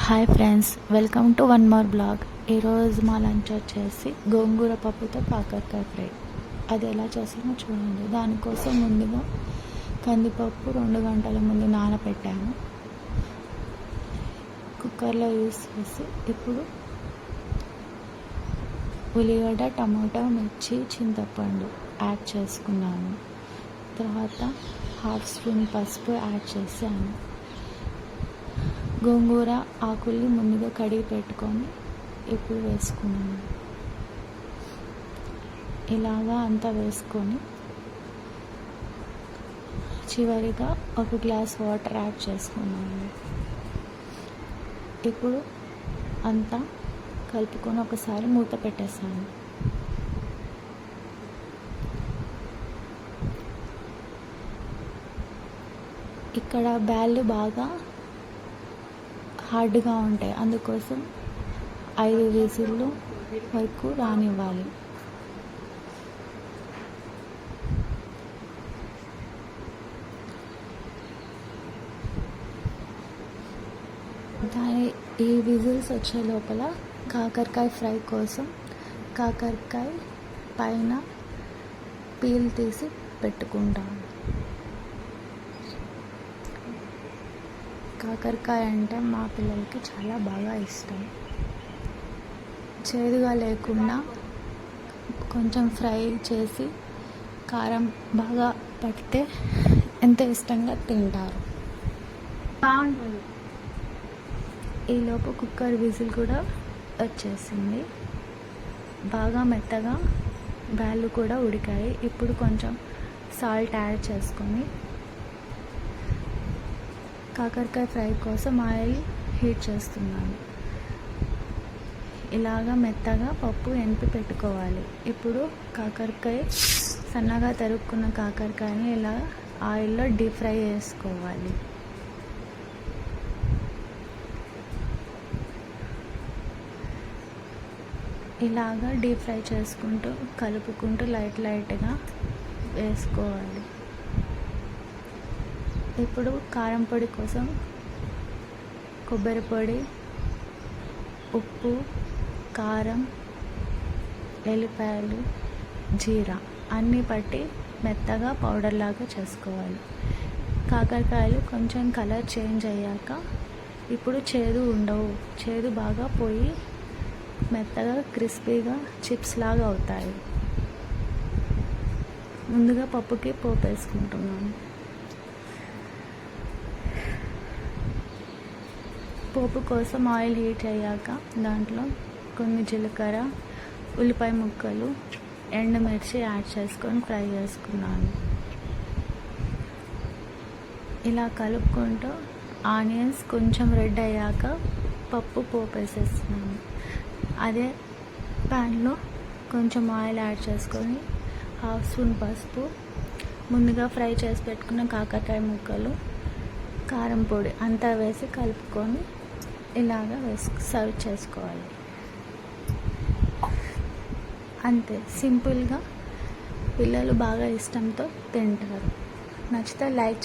Hi friends, welcome to one more blog. ఈరోజు మా lunch వచ్చేసి గోంగూర పప్పుతో కాకరకాయ ఫ్రై. అది ఎలా చేసామో చూడండి. దానికోసం ముందుగా కందిపప్పు 2 గంటల ముందు నానబెట్టాము. కుక్కర్లో యూస్ చేసి ఇప్పుడు ఉల్లిగడ్డ, టమాటా, మిర్చి, చింతపండు యాడ్ చేసుకున్నాము. తర్వాత 1/2 స్పూన్ పసుపు యాడ్ చేసాము. గోంగూర ఆకుల్ని ముందుగా కడిగి పెట్టుకొని ఇప్పుడు వేసుకున్నాను. ఇలాగా అంతా వేసుకొని చివరిగా 1 గ్లాస్ వాటర్ యాడ్ చేసుకున్నాను. ఇప్పుడు అంతా కలుపుకొని ఒకసారి మూత పెట్టేసాను. ఇక్కడ బ్యాళ్ళు బాగా హార్డ్గా ఉంటాయి, అందుకోసం 5 విజిల్లు వరకు రానివ్వాలి. ఈ విజిల్స్ వచ్చే లోపల కాకరకాయ ఫ్రై కోసం కాకరకాయ పైన పీల్ తీసి పెట్టుకుంటాము. కాకరకాయ అంటే మా పిల్లలకి చాలా బాగా ఇష్టం. చేదుగా లేకుండా కొంచెం ఫ్రై చేసి కారం బాగా పడితే ఎంత ఇష్టంగా తింటారు. బాగుంటుంది. ఈలోపు కుక్కర్ విజిల్ కూడా వచ్చేసింది. బాగా మెత్తగా బ్యాళ్ళు కూడా ఉడికాయి. ఇప్పుడు కొంచెం సాల్ట్ యాడ్ చేసుకొని కాకరకాయ ఫ్రై కోసం ఆయిల్ హీట్ చేస్తున్నాను. ఇలాగా మెత్తగా పప్పు ఎనిపి పెట్టుకోవాలి. ఇప్పుడు కాకరకాయ సన్నగా తరుక్కున్న కాకరకాయని ఇలా ఆయిల్లో డీప్ ఫ్రై చేసుకోవాలి. ఇలాగా డీప్ ఫ్రై చేసుకుంటూ కలుపుకుంటూ లైట్గా వేసుకోవాలి. ఇప్పుడు కారం పొడి కోసం కొబ్బరి పొడి, ఉప్పు, కారం, ఎల్లిపాయలు, జీరా అన్నీ పట్టి మెత్తగా పౌడర్ లాగా చేసుకోవాలి. కాకరకాయలు కొంచెం కలర్ చేంజ్ అయ్యాక ఇప్పుడు చేదు ఉండవు. చేదు బాగా పోయి మెత్తగా క్రిస్పీగా చిప్స్ లాగా అవుతాయి. ముందుగా పప్పుకి పోపు వేసుకుంటున్నాను. పోపు కోసం ఆయిల్ హీట్ అయ్యాక దాంట్లో కొన్ని జీలకర్ర, ఉల్లిపాయ ముక్కలు, ఎండుమిర్చి యాడ్ చేసుకొని ఫ్రై చేసుకున్నాను. ఇలా కలుపుకుంటూ ఆనియన్స్ కొంచెం రెడ్ అయ్యాక పోపు వేసేస్తున్నాను. అదే ప్యాన్లో కొంచెం ఆయిల్ యాడ్ చేసుకొని 1/2 స్పూన్ పసుపు, ముందుగా ఫ్రై చేసి పెట్టుకున్న కాకరకాయ ముక్కలు, కారం పొడి అంతా వేసి కలుపుకొని ఇలాగా సర్వ్ చేసుకోవాలి. అంతే, సింపుల్గా పిల్లలు బాగా ఇష్టంతో తింటారు. నచ్చితే లైక్